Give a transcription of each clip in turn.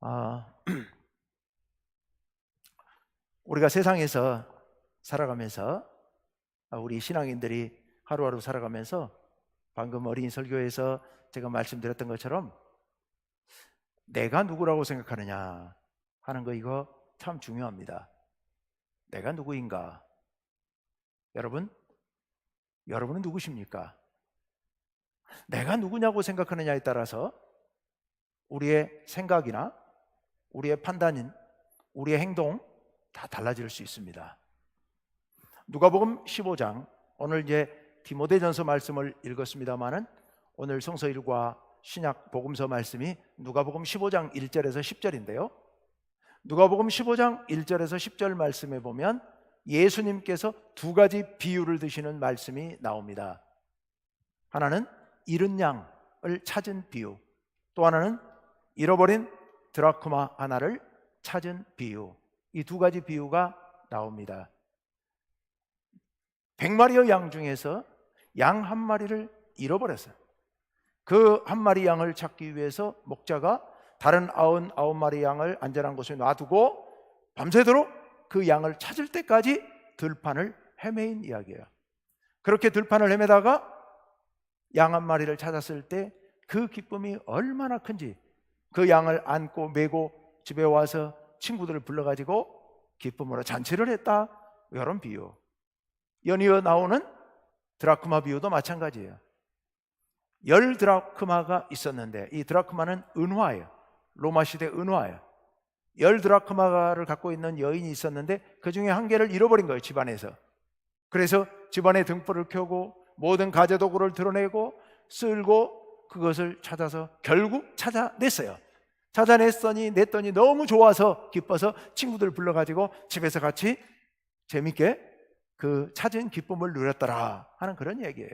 아, 우리가 세상에서 살아가면서 우리 신앙인들이 하루하루 살아가면서 방금 어린이 설교에서 제가 말씀드렸던 것처럼 내가 누구라고 생각하느냐 하는 거, 이거 참 중요합니다. 내가 누구인가? 여러분은 누구십니까? 내가 누구냐고 생각하느냐에 따라서 우리의 생각이나 우리의 판단인 우리의 행동 다 달라질 수 있습니다. 누가복음 15장, 오늘 이제 디모데전서 말씀을 읽었습니다마는 오늘 성서일과 신약 복음서 말씀이 누가복음 15장 1절에서 10절인데요. 누가복음 15장 1절에서 10절 말씀에 보면 예수님께서 두 가지 비유를 드시는 말씀이 나옵니다. 하나는 잃은 양을 찾은 비유, 또 하나는 잃어버린 드라크마 하나를 찾은 비유. 이 두 가지 비유가 나옵니다. 100마리의 양 중에서 양 한 마리를 잃어버렸어요. 그 한 마리 양을 찾기 위해서 목자가 다른 99마리 양을 안전한 곳에 놔두고 밤새도록 그 양을 찾을 때까지 들판을 헤매인 이야기예요. 그렇게 들판을 헤매다가 양 한 마리를 찾았을 때 그 기쁨이 얼마나 큰지, 그 양을 안고 메고 집에 와서 친구들을 불러가지고 기쁨으로 잔치를 했다, 이런 비유. 연이어 나오는 드라크마 비유도 마찬가지예요. 10드라크마가 있었는데, 이 드라크마는 은화예요. 로마 시대 은화예요. 10드라크마를 갖고 있는 여인이 있었는데 그 중에 한 개를 잃어버린 거예요, 집안에서. 그래서 집안에 등불을 켜고 모든 가재도구를 드러내고 쓸고 그것을 찾아서 결국 찾아냈어요. 냈더니 너무 좋아서 기뻐서 친구들 불러가지고 집에서 같이 재밌게 그 찾은 기쁨을 누렸더라 하는 그런 얘기예요.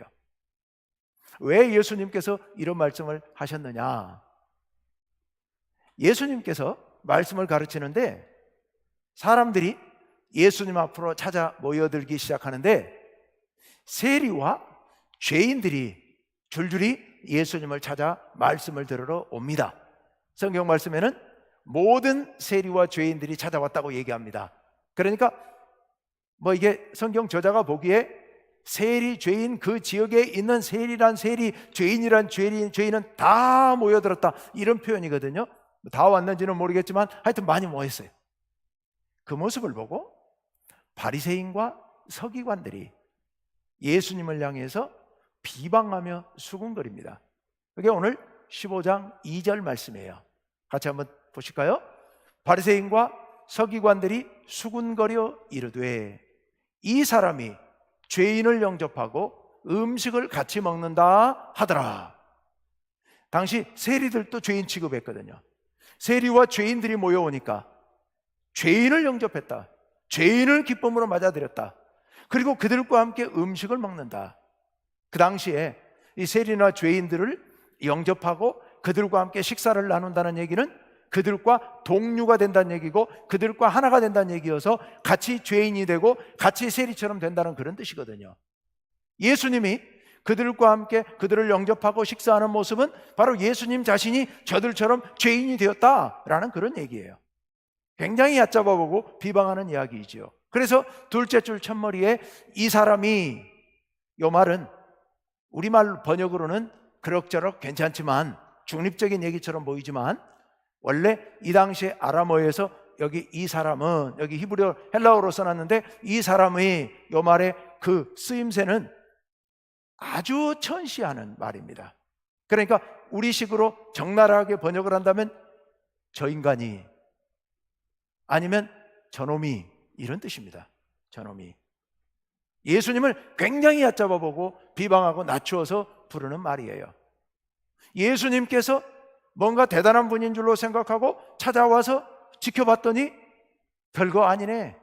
왜 예수님께서 이런 말씀을 하셨느냐? 예수님께서 말씀을 가르치는데 사람들이 예수님 앞으로 찾아 모여들기 시작하는데 세리와 죄인들이 줄줄이 예수님을 찾아 말씀을 들으러 옵니다. 성경 말씀에는 모든 세리와 죄인들이 찾아왔다고 얘기합니다. 그러니까 이게 성경 저자가 보기에 세리, 죄인, 그 지역에 있는 세리란 세리, 죄인이란 죄인은 다 모여들었다, 이런 표현이거든요. 다 왔는지는 모르겠지만 하여튼 많이 모였어요. 그 모습을 보고 바리새인과 서기관들이 예수님을 향해서 비방하며 수군거립니다. 그게 오늘 15장 2절 말씀이에요. 같이 한번 보실까요? 바리새인과 서기관들이 수군거려 이르되 이 사람이 죄인을 영접하고 음식을 같이 먹는다 하더라. 당시 세리들도 죄인 취급했거든요. 세리와 죄인들이 모여오니까 죄인을 영접했다, 죄인을 기쁨으로 맞아들였다, 그리고 그들과 함께 음식을 먹는다. 그 당시에 이 세리나 죄인들을 영접하고 그들과 함께 식사를 나눈다는 얘기는 그들과 동류가 된다는 얘기고 그들과 하나가 된다는 얘기여서 같이 죄인이 되고 같이 세리처럼 된다는 그런 뜻이거든요. 예수님이 그들과 함께 그들을 영접하고 식사하는 모습은 바로 예수님 자신이 저들처럼 죄인이 되었다라는 그런 얘기예요. 굉장히 얕잡아보고 비방하는 이야기이죠. 그래서 둘째 줄 첫머리에 이 사람이, 이 말은 우리말 번역으로는 그럭저럭 괜찮지만 중립적인 얘기처럼 보이지만 원래 이 당시에 아람어에서 여기 이 사람은, 여기 히브리어 헬라어로 써놨는데 이 사람의 이 말의 그 쓰임새는 아주 천시하는 말입니다. 그러니까 우리식으로 적나라하게 번역을 한다면 저 인간이, 아니면 저놈이, 이런 뜻입니다. 저놈이. 예수님을 굉장히 얕잡아보고 비방하고 낮추어서 부르는 말이에요. 예수님께서 뭔가 대단한 분인 줄로 생각하고 찾아와서 지켜봤더니 별거 아니네,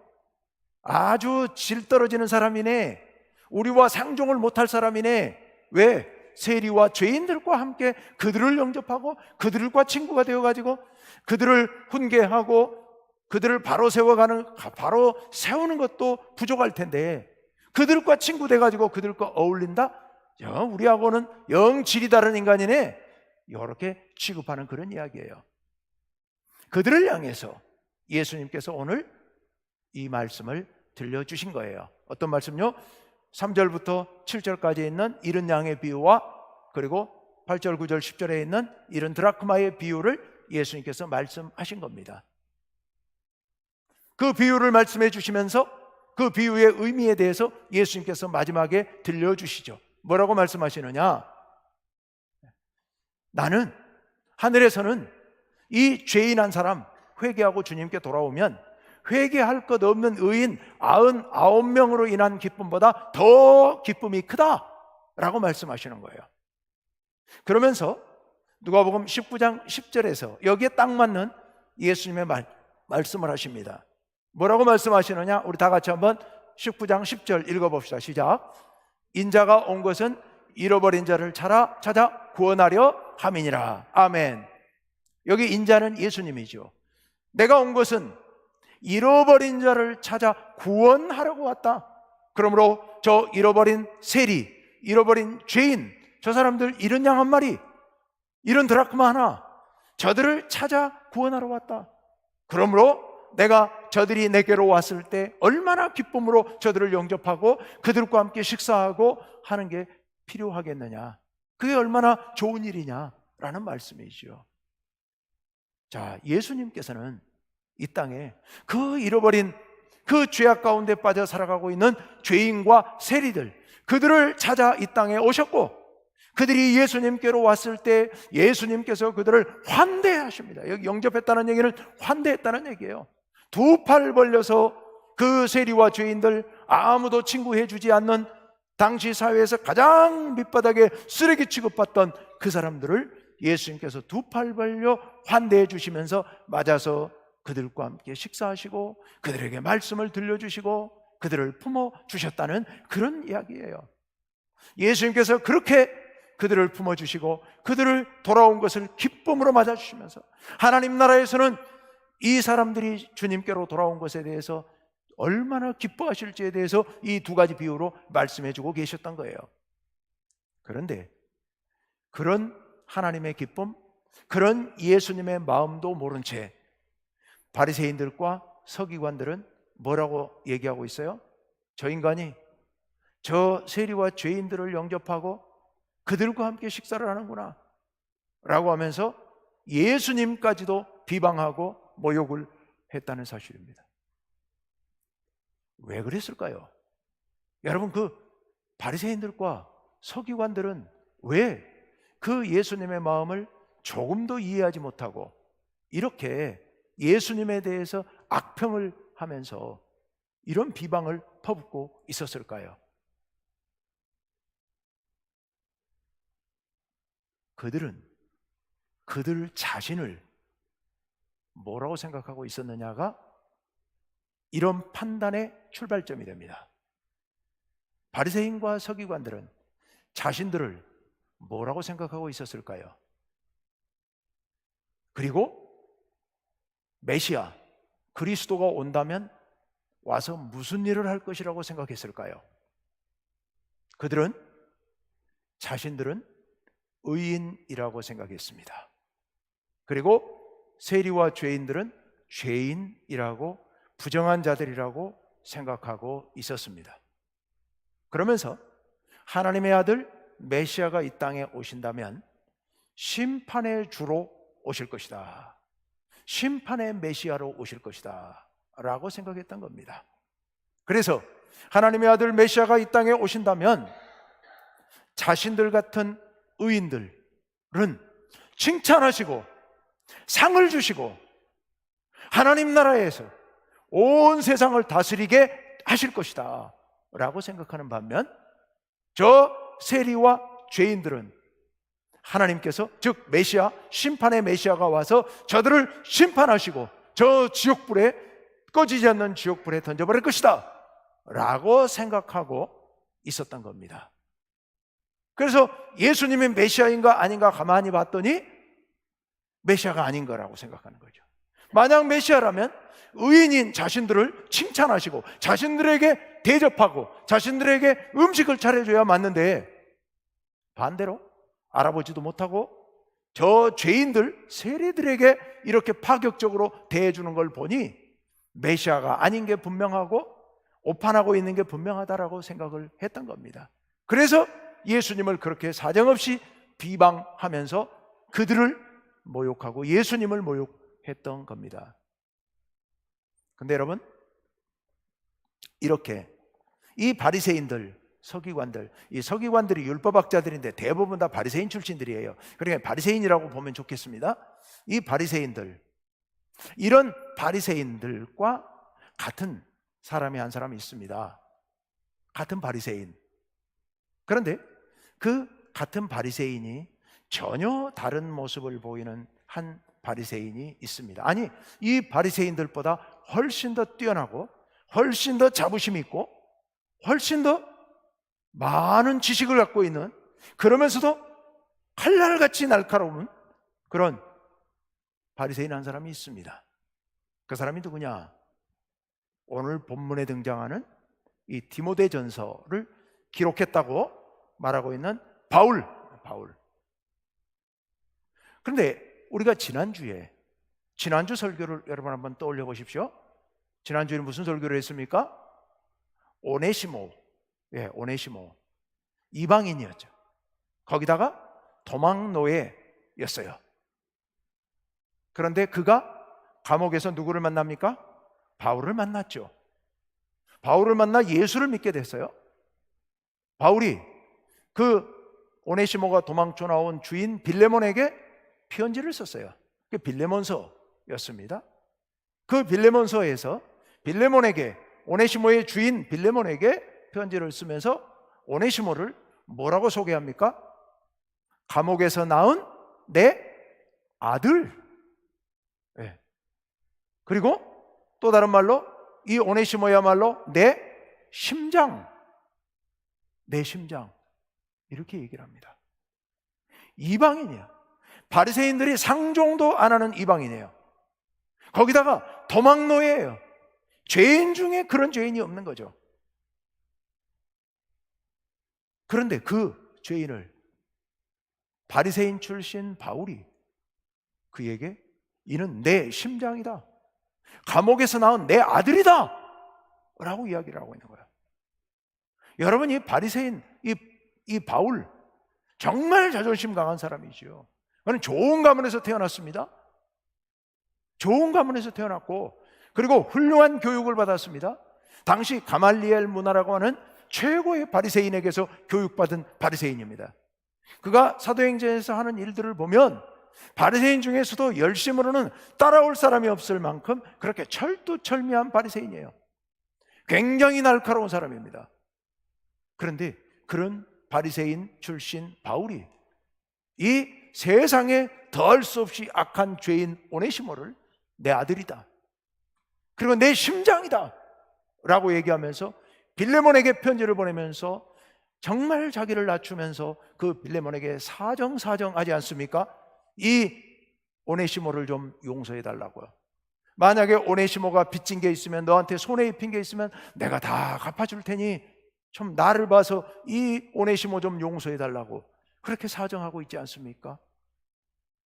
아주 질 떨어지는 사람이네, 우리와 상종을 못할 사람이네. 왜? 세리와 죄인들과 함께 그들을 영접하고 그들과 친구가 되어가지고 그들을 훈계하고 그들을 바로 세우는 것도 부족할 텐데 그들과 친구 돼가지고 그들과 어울린다? 우리하고는 영 질이 다른 인간이네, 이렇게 취급하는 그런 이야기예요. 그들을 향해서 예수님께서 오늘 이 말씀을 들려주신 거예요. 어떤 말씀요? 3절부터 7절까지 있는 이른 양의 비유와 그리고 8절, 9절, 10절에 있는 이른 드라크마의 비유를 예수님께서 말씀하신 겁니다. 그 비유를 말씀해 주시면서 그 비유의 의미에 대해서 예수님께서 마지막에 들려주시죠. 뭐라고 말씀하시느냐? 나는 하늘에서는 이 죄인 한 사람 회개하고 주님께 돌아오면 회개할 것 없는 의인 99명으로 인한 기쁨보다 더 기쁨이 크다라고 말씀하시는 거예요. 그러면서 누가복음 19장 10절에서 여기에 딱 맞는 예수님의 말씀을 하십니다. 뭐라고 말씀하시느냐? 우리 다 같이 한번 19장 10절 읽어봅시다. 시작. 인자가 온 것은 잃어버린 자를 찾아 구원하려 함이니라. 아멘. 여기 인자는 예수님이죠. 내가 온 것은 잃어버린 자를 찾아 구원하려고 왔다. 그러므로 저 잃어버린 세리, 잃어버린 죄인, 저 사람들 잃은 양 한 마리, 잃은 드라크마 하나, 저들을 찾아 구원하러 왔다. 그러므로 내가 저들이 내게로 왔을 때 얼마나 기쁨으로 저들을 영접하고 그들과 함께 식사하고 하는 게 필요하겠느냐. 그게 얼마나 좋은 일이냐라는 말씀이죠. 자, 예수님께서는 이 땅에 그 잃어버린 그 죄악 가운데 빠져 살아가고 있는 죄인과 세리들, 그들을 찾아 이 땅에 오셨고 그들이 예수님께로 왔을 때 예수님께서 그들을 환대하십니다. 여기 영접했다는 얘기는 환대했다는 얘기예요. 두 팔 벌려서 그 세리와 죄인들, 아무도 친구해 주지 않는 당시 사회에서 가장 밑바닥에 쓰레기 취급받던 그 사람들을 예수님께서 두 팔 벌려 환대해 주시면서 맞아서 그들과 함께 식사하시고 그들에게 말씀을 들려주시고 그들을 품어주셨다는 그런 이야기예요. 예수님께서 그렇게 그들을 품어주시고 그들을 돌아온 것을 기쁨으로 맞아주시면서 하나님 나라에서는 이 사람들이 주님께로 돌아온 것에 대해서 얼마나 기뻐하실지에 대해서 이 두 가지 비유로 말씀해 주고 계셨던 거예요. 그런데 그런 하나님의 기쁨, 그런 예수님의 마음도 모른 채 바리새인들과 서기관들은 뭐라고 얘기하고 있어요? 저 인간이 저 세리와 죄인들을 영접하고 그들과 함께 식사를 하는구나 라고 하면서 예수님까지도 비방하고 모욕을 했다는 사실입니다. 왜 그랬을까요? 여러분, 그 바리새인들과 서기관들은 왜 그 예수님의 마음을 조금도 이해하지 못하고 이렇게 예수님에 대해서 악평을 하면서 이런 비방을 퍼붓고 있었을까요? 그들은 그들 자신을 뭐라고 생각하고 있었느냐가 이런 판단의 출발점이 됩니다. 바리새인과 서기관들은 자신들을 뭐라고 생각하고 있었을까요? 그리고 메시아, 그리스도가 온다면 와서 무슨 일을 할 것이라고 생각했을까요? 그들은 자신들은 의인이라고 생각했습니다. 그리고 세리와 죄인들은 죄인이라고, 부정한 자들이라고 생각하고 있었습니다. 그러면서 하나님의 아들 메시아가 이 땅에 오신다면 심판의 주로 오실 것이다, 심판의 메시아로 오실 것이다 라고 생각했던 겁니다. 그래서 하나님의 아들 메시아가 이 땅에 오신다면 자신들 같은 의인들은 칭찬하시고 상을 주시고 하나님 나라에서 온 세상을 다스리게 하실 것이다 라고 생각하는 반면 저 세리와 죄인들은 하나님께서, 즉 메시아, 심판의 메시아가 와서 저들을 심판하시고 저 지옥불에, 꺼지지 않는 지옥불에 던져버릴 것이다 라고 생각하고 있었던 겁니다. 그래서 예수님이 메시아인가 아닌가 가만히 봤더니 메시아가 아닌 거라고 생각하는 거죠. 만약 메시아라면 의인인 자신들을 칭찬하시고 자신들에게 대접하고 자신들에게 음식을 차려줘야 맞는데 반대로 알아보지도 못하고 저 죄인들, 세리들에게 이렇게 파격적으로 대해주는 걸 보니 메시아가 아닌 게 분명하고 오판하고 있는 게 분명하다라고 생각을 했던 겁니다. 그래서 예수님을 그렇게 사정없이 비방하면서 그들을 모욕하고 예수님을 모욕했던 겁니다. 근데 여러분, 이렇게 이 바리새인들, 서기관들, 이 서기관들이 율법학자들인데 대부분 다 바리새인 출신들이에요. 그러니까 바리새인이라고 보면 좋겠습니다. 이 바리새인들, 이런 바리새인들과 같은 사람이 한 사람이 있습니다. 같은 바리새인. 그런데 그 같은 바리새인이 전혀 다른 모습을 보이는 한 바리새인이 있습니다. 아니, 이 바리새인들보다 훨씬 더 뛰어나고 훨씬 더 자부심 있고 훨씬 더 많은 지식을 갖고 있는, 그러면서도 칼날같이 날카로운 그런 바리새인 한 사람이 있습니다. 그 사람이 누구냐? 오늘 본문에 등장하는 이 디모데전서를 기록했다고 말하고 있는 바울. 그런데 우리가 지난주 설교를 여러분 한번 떠올려 보십시오. 지난주에는 무슨 설교를 했습니까? 오네시모. 오네시모. 이방인이었죠. 거기다가 도망노예였어요. 그런데 그가 감옥에서 누구를 만납니까? 바울을 만났죠. 바울을 만나 예수를 믿게 됐어요. 바울이 그 오네시모가 도망쳐 나온 주인 빌레몬에게 편지를 썼어요. 그게 빌레몬서였습니다. 그 빌레몬서에서 빌레몬에게, 오네시모의 주인 빌레몬에게 편지를 쓰면서 오네시모를 뭐라고 소개합니까? 감옥에서 낳은 내 아들. 그리고 또 다른 말로 이 오네시모야말로 내 심장, 이렇게 얘기를 합니다. 이방인이야. 바리새인들이 상종도 안 하는 이방인이에요. 거기다가 도망노예예요. 죄인 중에 그런 죄인이 없는 거죠. 그런데 그 죄인을 바리새인 출신 바울이 그에게 이는 내 심장이다, 감옥에서 낳은 내 아들이다 라고 이야기를 하고 있는 거예요. 여러분, 이 바리새인, 이 바울 정말 자존심 강한 사람이죠. 그는 좋은 가문에서 태어났습니다. 좋은 가문에서 태어났고, 그리고 훌륭한 교육을 받았습니다. 당시 가말리엘 문화라고 하는 최고의 바리새인에게서 교육받은 바리새인입니다. 그가 사도행전에서 하는 일들을 보면 바리새인 중에서도 열심으로는 따라올 사람이 없을 만큼 그렇게 철두철미한 바리새인이에요. 굉장히 날카로운 사람입니다. 그런데 그런 바리새인 출신 바울이 이 세상에 더할 수 없이 악한 죄인 오네시모를 내 아들이다, 그리고 내 심장이다 라고 얘기하면서 빌레몬에게 편지를 보내면서 정말 자기를 낮추면서 그 빌레몬에게 사정하지 않습니까? 이 오네시모를 좀 용서해 달라고요. 만약에 오네시모가 빚진 게 있으면, 너한테 손해 입힌 게 있으면 내가 다 갚아줄 테니 좀 나를 봐서 이 오네시모 좀 용서해 달라고 그렇게 사정하고 있지 않습니까?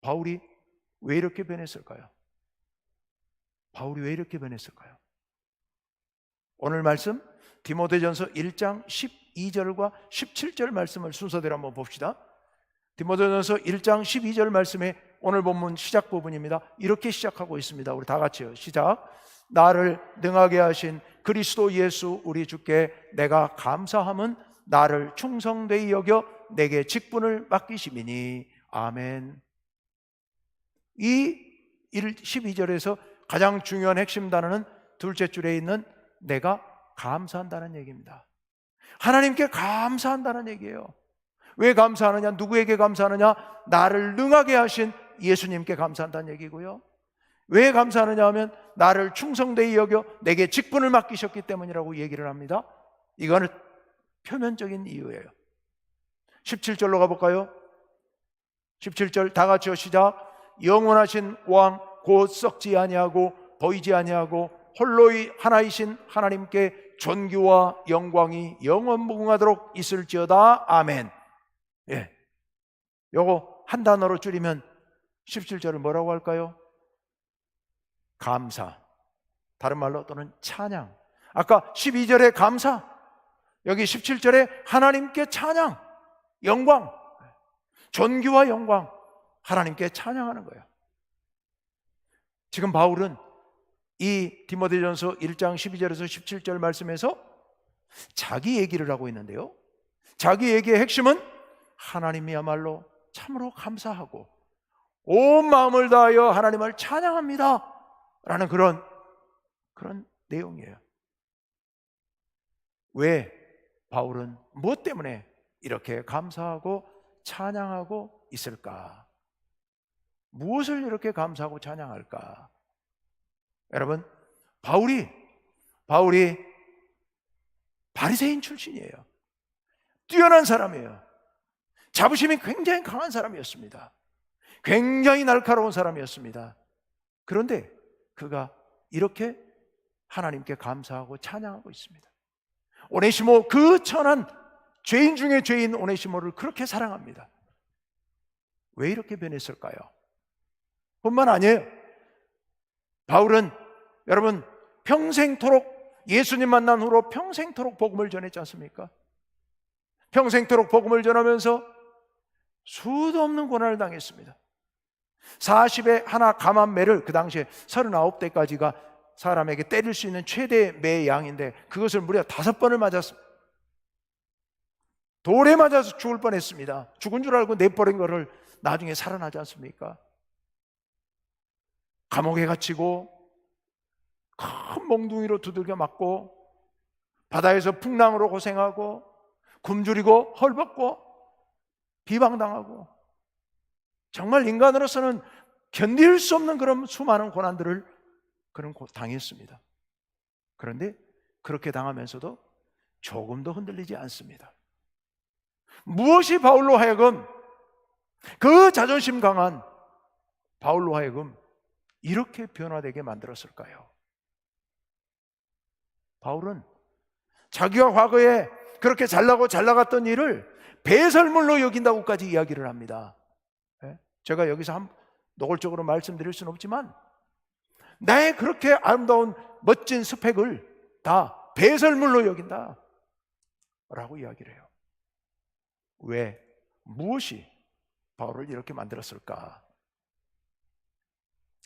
바울이 왜 이렇게 변했을까요? 오늘 말씀 디모데전서 1장 12절과 17절 말씀을 순서대로 한번 봅시다. 디모데전서 1장 12절 말씀에 오늘 본문 시작 부분입니다. 이렇게 시작하고 있습니다. 우리 다 같이요. 시작. 나를 능하게 하신 그리스도 예수 우리 주께 내가 감사함은 나를 충성되이 여겨 내게 직분을 맡기심이니. 아멘. 이 12절에서 가장 중요한 핵심 단어는 둘째 줄에 있는 내가 감사한다는 얘기입니다. 하나님께 감사한다는 얘기예요. 왜 감사하느냐? 누구에게 감사하느냐? 나를 능하게 하신 예수님께 감사한다는 얘기고요. 왜 감사하느냐 하면 나를 충성되이 여겨 내게 직분을 맡기셨기 때문이라고 얘기를 합니다. 이거는 표면적인 이유예요. 17절로 가볼까요? 17절 다 같이요. 시작. 영원하신 왕 곧 썩지 아니하고 보이지 아니하고 홀로이 하나이신 하나님께 존귀와 영광이 영원무궁하도록 있을지어다. 아멘. 요거 한 단어로 줄이면 17절을 뭐라고 할까요? 감사, 다른 말로 또는 찬양. 아까 12절에 감사, 여기 17절에 하나님께 찬양, 영광, 존귀와 영광, 하나님께 찬양하는 거예요. 지금 바울은 이 디모데전서 1장 12절에서 17절 말씀에서 자기 얘기를 하고 있는데요, 자기 얘기의 핵심은 하나님이야말로 참으로 감사하고 온 마음을 다하여 하나님을 찬양합니다 라는 그런 내용이에요. 왜 바울은 무엇 때문에 이렇게 감사하고 찬양하고 있을까? 무엇을 이렇게 감사하고 찬양할까? 여러분, 바울이 바리새인 출신이에요. 뛰어난 사람이에요. 자부심이 굉장히 강한 사람이었습니다. 굉장히 날카로운 사람이었습니다. 그런데 그가 이렇게 하나님께 감사하고 찬양하고 있습니다. 오네시모, 그 천한 죄인 중에 죄인 오네시모를 그렇게 사랑합니다. 왜 이렇게 변했을까요? 뿐만 아니에요. 바울은 여러분 평생토록 예수님 만난 후로 평생토록 복음을 전했지 않습니까? 평생토록 복음을 전하면서 수도 없는 고난을 당했습니다. 40에 하나 감한 매를, 그 당시에 39대까지가 사람에게 때릴 수 있는 최대 매의 양인데 그것을 무려 5번을 맞았습니다. 돌에 맞아서 죽을 뻔했습니다. 죽은 줄 알고 내버린 거를 나중에 살아나지 않습니까? 감옥에 갇히고 큰 몽둥이로 두들겨 맞고 바다에서 풍랑으로 고생하고 굶주리고 헐벗고 비방당하고 정말 인간으로서는 견딜 수 없는 그런 수많은 고난들을 그는 당했습니다. 그런데 그렇게 당하면서도 조금도 흔들리지 않습니다. 무엇이 바울로 하여금, 그 자존심 강한 바울로 하여금 이렇게 변화되게 만들었을까요? 바울은 자기가 과거에 그렇게 잘나고 잘 나갔던 일을 배설물로 여긴다고까지 이야기를 합니다. 제가 여기서 노골적으로 말씀드릴 수는 없지만 나의 그렇게 아름다운 멋진 스펙을 다 배설물로 여긴다 라고 이야기를 해요. 왜? 무엇이 바울을 이렇게 만들었을까?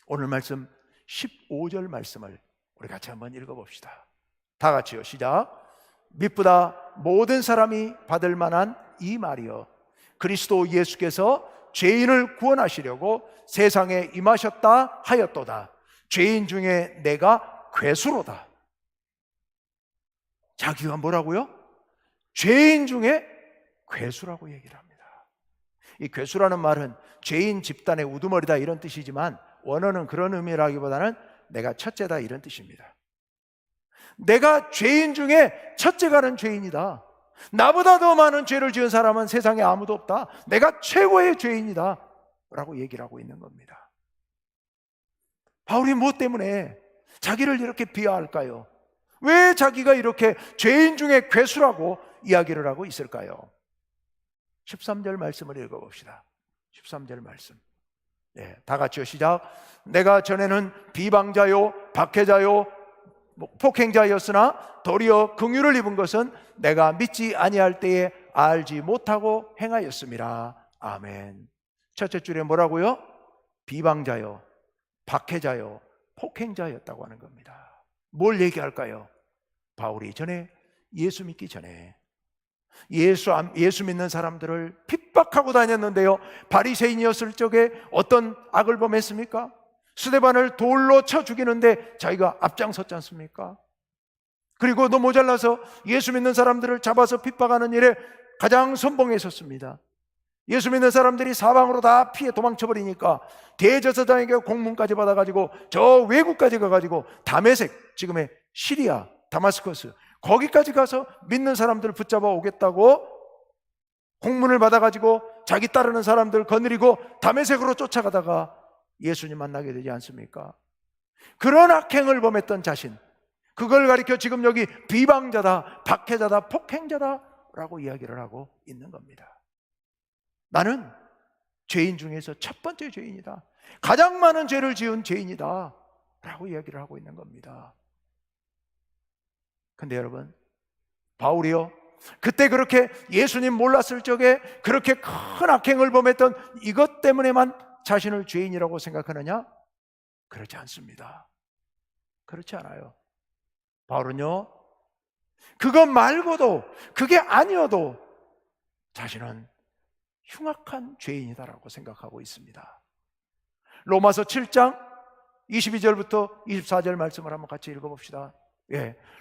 오늘 말씀 15절 말씀을 우리 같이 한번 읽어봅시다. 다 같이요, 시작. 믿보다 모든 사람이 받을 만한 이 말이요, 그리스도 예수께서 죄인을 구원하시려고 세상에 임하셨다 하였도다. 죄인 중에 내가 괴수로다. 자기가 뭐라고요? 죄인 중에 괴수라고 얘기를 합니다. 이 괴수라는 말은 죄인 집단의 우두머리다 이런 뜻이지만 원어는 그런 의미라기보다는 내가 첫째다 이런 뜻입니다. 내가 죄인 중에 첫째가는 죄인이다. 나보다 더 많은 죄를 지은 사람은 세상에 아무도 없다. 내가 최고의 죄인이다 라고 얘기를 하고 있는 겁니다. 바울이 무엇 때문에 자기를 이렇게 비하할까요? 왜 자기가 이렇게 죄인 중에 괴수라고 이야기를 하고 있을까요? 13절 말씀을 읽어봅시다. 13절 말씀. 네, 다 같이요, 시작. 내가 전에는 비방자요 박해자요 폭행자였으나 도리어 긍휼을 입은 것은 내가 믿지 아니할 때에 알지 못하고 행하였음이라. 아멘. 첫째 줄에 뭐라고요? 비방자요 박해자요 폭행자였다고 하는 겁니다. 뭘 얘기할까요? 바울이 전에 예수 믿기 전에 예수 믿는 사람들을 핍박하고 다녔는데요, 바리새인이었을 적에 어떤 악을 범했습니까? 스데반을 돌로 쳐 죽이는데 자기가 앞장섰지 않습니까? 그리고 너 모자라서 예수 믿는 사람들을 잡아서 핍박하는 일에 가장 선봉했었습니다. 예수 믿는 사람들이 사방으로 다 피해 도망쳐버리니까 대제사장에게 공문까지 받아가지고 저 외국까지 가가지고 다메섹, 지금의 시리아 다마스커스, 거기까지 가서 믿는 사람들을 붙잡아 오겠다고 공문을 받아가지고 자기 따르는 사람들 거느리고 다메섹으로 쫓아가다가 예수님 만나게 되지 않습니까? 그런 악행을 범했던 자신, 그걸 가리켜 지금 여기 비방자다, 박해자다, 폭행자다 라고 이야기를 하고 있는 겁니다. 나는 죄인 중에서 첫 번째 죄인이다. 가장 많은 죄를 지은 죄인이다 라고 이야기를 하고 있는 겁니다. 근데 여러분, 바울이요, 그때 그렇게 예수님 몰랐을 적에 그렇게 큰 악행을 범했던 이것 때문에만 자신을 죄인이라고 생각하느냐? 그렇지 않습니다. 그렇지 않아요. 바울은요, 그것 말고도, 그게 아니어도 자신은 흉악한 죄인이다라고 생각하고 있습니다. 로마서 7장 22절부터 24절 말씀을 한번 같이 읽어봅시다.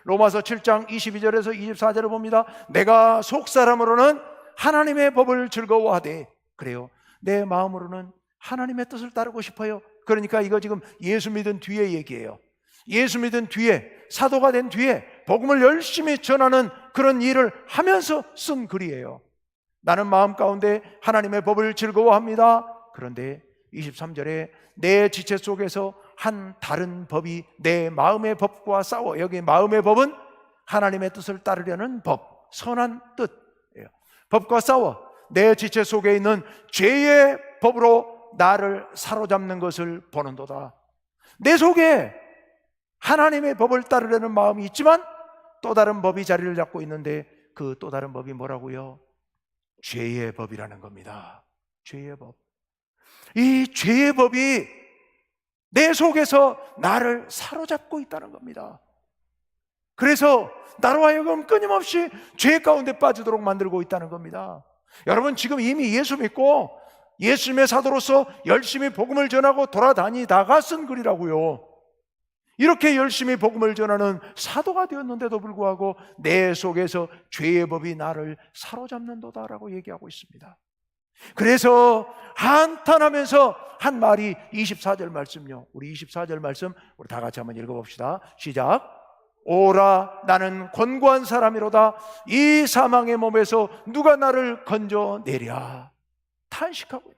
로마서 7장 22절에서 24절을 봅니다. 내가 속사람으로는 하나님의 법을 즐거워하되, 그래요, 내 마음으로는 하나님의 뜻을 따르고 싶어요. 그러니까 이거 지금 예수 믿은 뒤에 얘기예요. 예수 믿은 뒤에, 사도가 된 뒤에 복음을 열심히 전하는 그런 일을 하면서 쓴 글이에요. 나는 마음 가운데 하나님의 법을 즐거워합니다. 그런데 23절에 내 지체 속에서 한 다른 법이 내 마음의 법과 싸워. 여기 마음의 법은 하나님의 뜻을 따르려는 법, 선한 뜻이에요. 법과 싸워 내 지체 속에 있는 죄의 법으로 나를 사로잡는 것을 보는도다. 내 속에 하나님의 법을 따르려는 마음이 있지만 또 다른 법이 자리를 잡고 있는데, 그 또 다른 법이 뭐라고요? 죄의 법이라는 겁니다. 죄의 법. 이 죄의 법이 내 속에서 나를 사로잡고 있다는 겁니다. 그래서 나로 하여금 끊임없이 죄 가운데 빠지도록 만들고 있다는 겁니다. 여러분, 지금 이미 예수 믿고 예수님의 사도로서 열심히 복음을 전하고 돌아다니다가 쓴 글이라고요. 이렇게 열심히 복음을 전하는 사도가 되었는데도 불구하고 내 속에서 죄의 법이 나를 사로잡는도다라고 얘기하고 있습니다. 그래서 한탄하면서 한 말이 24절 말씀요. 우리 24절 말씀 우리 다 같이 한번 읽어봅시다. 시작. 오라, 나는 권고한 사람이로다. 이 사망의 몸에서 누가 나를 건져내랴. 탄식하고,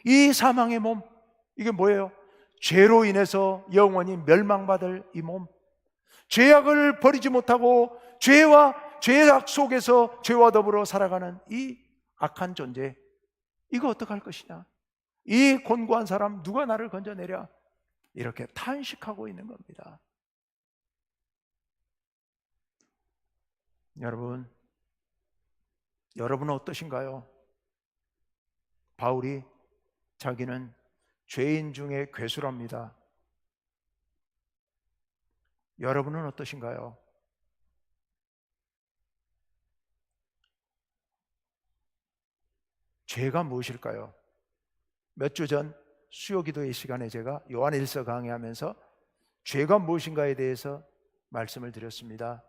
이 사망의 몸, 이게 뭐예요? 죄로 인해서 영원히 멸망받을 이 몸, 죄악을 버리지 못하고 죄악 속에서 죄와 더불어 살아가는 이 악한 존재, 이거 어떡할 것이냐? 이 곤고한 사람 누가 나를 건져내랴? 이렇게 탄식하고 있는 겁니다. 여러분은 어떠신가요? 바울이 자기는 죄인 중에 괴수랍니다. 여러분은 어떠신가요? 죄가 무엇일까요? 몇 주 전 수요기도의 시간에 제가 요한일서 강의하면서 죄가 무엇인가에 대해서 말씀을 드렸습니다.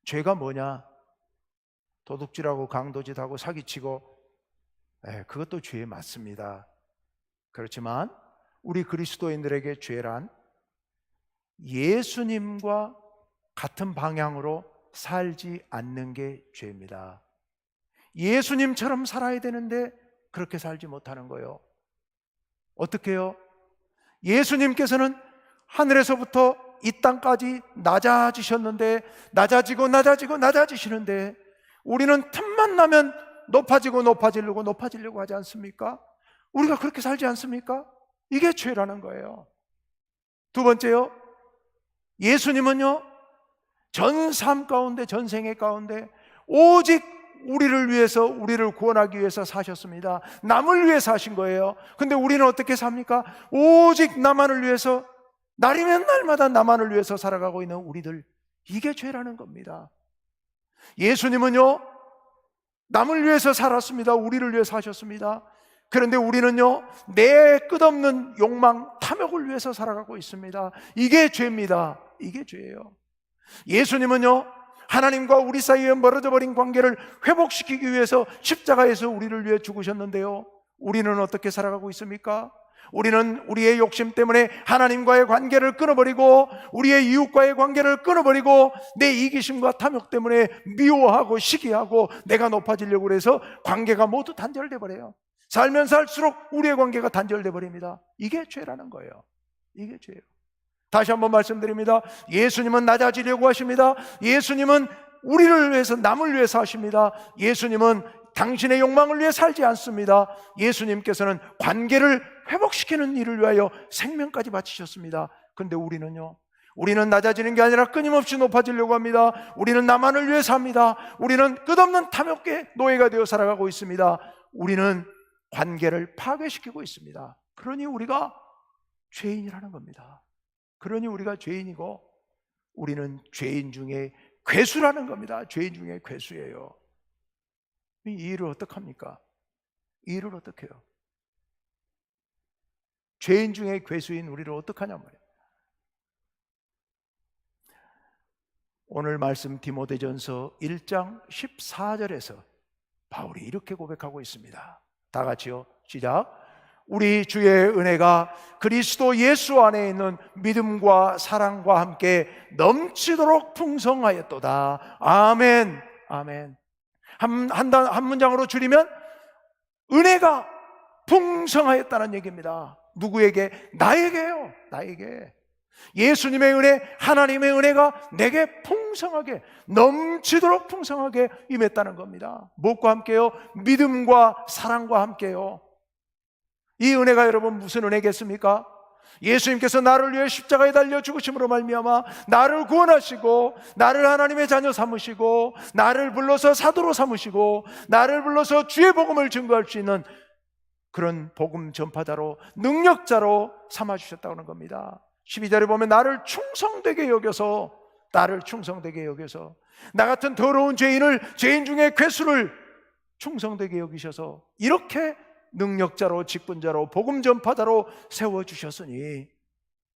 죄가 뭐냐? 도둑질하고 강도짓하고 사기치고, 그것도 죄 맞습니다. 그렇지만 우리 그리스도인들에게 죄란 예수님과 같은 방향으로 살지 않는 게 죄입니다. 예수님처럼 살아야 되는데 그렇게 살지 못하는 거예요. 어떻게 해요? 예수님께서는 하늘에서부터 이 땅까지 낮아지셨는데 낮아지시는데 우리는 틈만 나면 높아지려고 하지 않습니까? 우리가 그렇게 살지 않습니까? 이게 죄라는 거예요. 두 번째요, 예수님은요, 전 삶 가운데, 전 생애 가운데 오직 우리를 위해서, 우리를 구원하기 위해서 사셨습니다. 남을 위해 사신 거예요. 근데 우리는 어떻게 삽니까? 오직 나만을 위해서, 날이면 날마다 나만을 위해서 살아가고 있는 우리들, 이게 죄라는 겁니다. 예수님은요, 남을 위해서 살았습니다. 우리를 위해 사셨습니다. 그런데 우리는요, 내 끝없는 욕망, 탐욕을 위해서 살아가고 있습니다. 이게 죄입니다. 이게 죄예요. 예수님은요, 하나님과 우리 사이에 멀어져 버린 관계를 회복시키기 위해서 십자가에서 우리를 위해 죽으셨는데요, 우리는 어떻게 살아가고 있습니까? 우리는 우리의 욕심 때문에 하나님과의 관계를 끊어버리고, 우리의 이웃과의 관계를 끊어버리고, 내 이기심과 탐욕 때문에 미워하고 시기하고 내가 높아지려고 해서 관계가 모두 단절돼 버려요. 살면 살수록 우리의 관계가 단절돼 버립니다. 이게 죄라는 거예요. 이게 죄예요. 다시 한번 말씀드립니다. 예수님은 낮아지려고 하십니다. 예수님은 우리를 위해서, 남을 위해서 하십니다. 예수님은 당신의 욕망을 위해 살지 않습니다. 예수님께서는 관계를 회복시키는 일을 위하여 생명까지 바치셨습니다. 그런데 우리는요, 우리는 낮아지는 게 아니라 끊임없이 높아지려고 합니다. 우리는 나만을 위해 삽니다. 우리는 끝없는 탐욕의 노예가 되어 살아가고 있습니다. 우리는 관계를 파괴시키고 있습니다. 그러니 우리가 죄인이라는 겁니다. 그러니 우리가 죄인이고 우리는 죄인 중에 괴수라는 겁니다. 죄인 중에 괴수예요. 이 일을 어떡합니까? 이 일을 어떻게 해요? 죄인 중에 괴수인 우리를 어떡하냐 말이에요. 오늘 말씀 디모데전서 1장 14절에서 바울이 이렇게 고백하고 있습니다. 다 같이요, 시작. 우리 주의 은혜가 그리스도 예수 안에 있는 믿음과 사랑과 함께 넘치도록 풍성하였도다. 아멘. 아멘. 한 문장으로 줄이면 은혜가 풍성하였다는 얘기입니다. 누구에게? 나에게요. 나에게. 예수님의 은혜, 하나님의 은혜가 내게 풍성하게, 넘치도록 풍성하게 임했다는 겁니다. 무엇과 함께요? 믿음과 사랑과 함께요. 이 은혜가 여러분 무슨 은혜겠습니까? 예수님께서 나를 위해 십자가에 달려 죽으심으로 말미암아 나를 구원하시고, 나를 하나님의 자녀 삼으시고, 나를 불러서 사도로 삼으시고, 나를 불러서 주의 복음을 증거할 수 있는 그런 복음 전파자로, 능력자로 삼아주셨다고 하는 겁니다. 12절에 보면 나를 충성되게 여겨서, 나를 충성되게 여겨서, 나 같은 더러운 죄인을, 죄인 중에 괴수를 충성되게 여기셔서 이렇게 능력자로, 직분자로, 복음 전파자로 세워주셨으니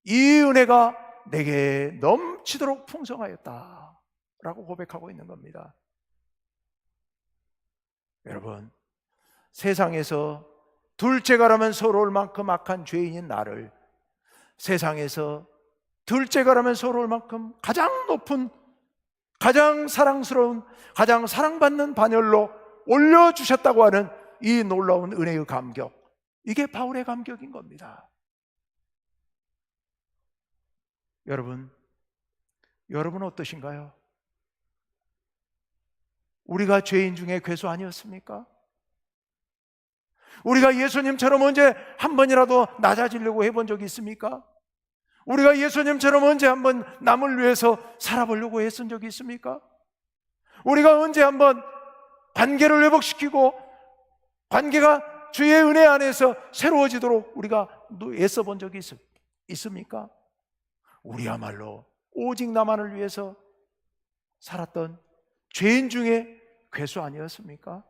이 은혜가 내게 넘치도록 풍성하였다 라고 고백하고 있는 겁니다. 여러분, 세상에서 둘째가라면 서러울 만큼 악한 죄인인 나를 세상에서 둘째가라면 서러울 만큼 가장 높은, 가장 사랑스러운, 가장 사랑받는 반열로 올려주셨다고 하는 이 놀라운 은혜의 감격, 이게 바울의 감격인 겁니다. 여러분 어떠신가요? 우리가 죄인 중에 괴수 아니었습니까? 우리가 예수님처럼 언제 한 번이라도 낮아지려고 해본 적이 있습니까? 우리가 예수님처럼 언제 한번 남을 위해서 살아보려고 했은 적이 있습니까? 우리가 언제 한번 관계를 회복시키고 관계가 주의 은혜 안에서 새로워지도록 우리가 애써 본 적이 있습니까? 우리야말로 오직 나만을 위해서 살았던 죄인 중에 괴수 아니었습니까?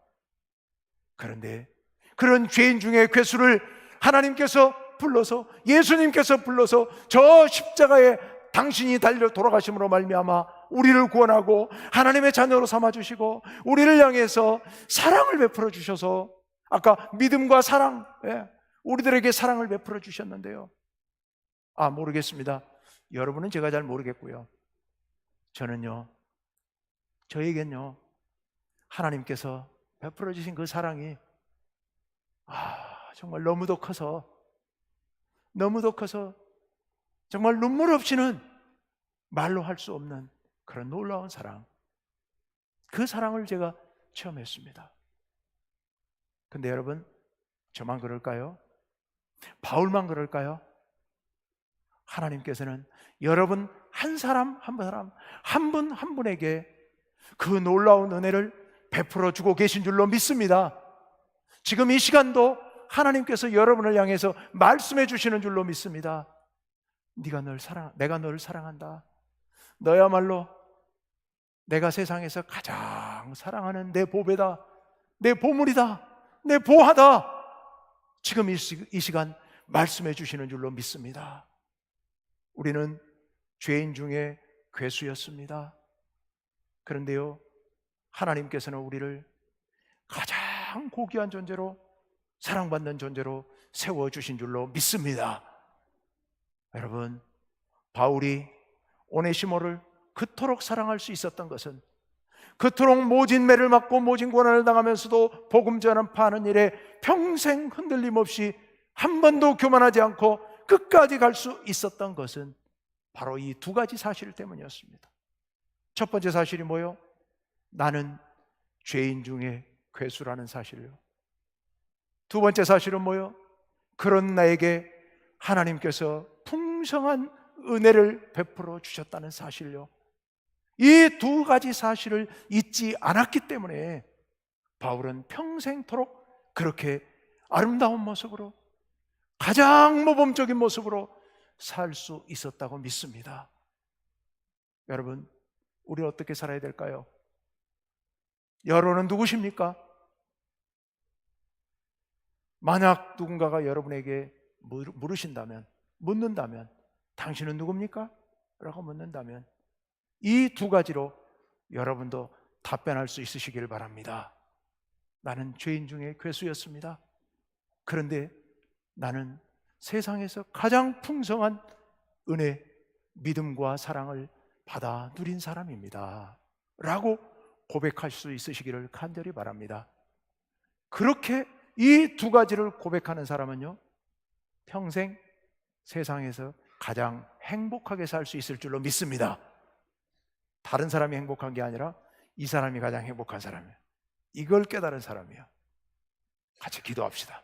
그런데 그런 죄인 중에 괴수를 하나님께서 불러서, 예수님께서 불러서 저 십자가에 당신이 달려 돌아가심으로 말미암아 우리를 구원하고 하나님의 자녀로 삼아주시고 우리를 향해서 사랑을 베풀어 주셔서, 아까 믿음과 사랑, 우리들에게 사랑을 베풀어 주셨는데요, 모르겠습니다. 여러분은 제가 잘 모르겠고요, 저에겐요 하나님께서 베풀어 주신 그 사랑이 정말 너무도 커서 정말 눈물 없이는 말로 할 수 없는 그런 놀라운 사랑, 그 사랑을 제가 체험했습니다. 근데 여러분, 저만 그럴까요? 바울만 그럴까요? 하나님께서는 여러분 한 사람 한 사람, 한 분 한 분에게 그 놀라운 은혜를 베풀어 주고 계신 줄로 믿습니다. 지금 이 시간도 하나님께서 여러분을 향해서 말씀해 주시는 줄로 믿습니다. 내가 널 사랑한다. 너야말로 내가 세상에서 가장 사랑하는 내 보배다, 내 보물이다, 내 보화다. 지금 이 시간 말씀해 주시는 줄로 믿습니다. 우리는 죄인 중에 괴수였습니다. 그런데요, 하나님께서는 우리를 가장 고귀한 존재로, 사랑받는 존재로 세워주신 줄로 믿습니다. 여러분, 바울이 오네시모를 그토록 사랑할 수 있었던 것은, 그토록 모진 매를 맞고 모진 고난을 당하면서도 복음 전파하는 일에 평생 흔들림 없이 한 번도 교만하지 않고 끝까지 갈 수 있었던 것은 바로 이 두 가지 사실 때문이었습니다. 첫 번째 사실이 뭐요? 나는 죄인 중에 괴수라는 사실요. 두 번째 사실은 뭐요? 그런 나에게 하나님께서 풍성한 은혜를 베풀어 주셨다는 사실요. 이 두 가지 사실을 잊지 않았기 때문에 바울은 평생토록 그렇게 아름다운 모습으로, 가장 모범적인 모습으로 살 수 있었다고 믿습니다. 여러분, 우리 어떻게 살아야 될까요? 여러분은 누구십니까? 만약 누군가가 여러분에게 묻는다면 당신은 누굽니까? 라고 묻는다면 이 두 가지로 여러분도 답변할 수 있으시길 바랍니다. 나는 죄인 중에 괴수였습니다. 그런데 나는 세상에서 가장 풍성한 은혜, 믿음과 사랑을 받아 누린 사람입니다. 라고 고백할 수 있으시기를 간절히 바랍니다. 그렇게 이 두 가지를 고백하는 사람은요, 평생 세상에서 가장 행복하게 살 수 있을 줄로 믿습니다. 다른 사람이 행복한 게 아니라 이 사람이 가장 행복한 사람이에요. 이걸 깨달은 사람이에요. 같이 기도합시다.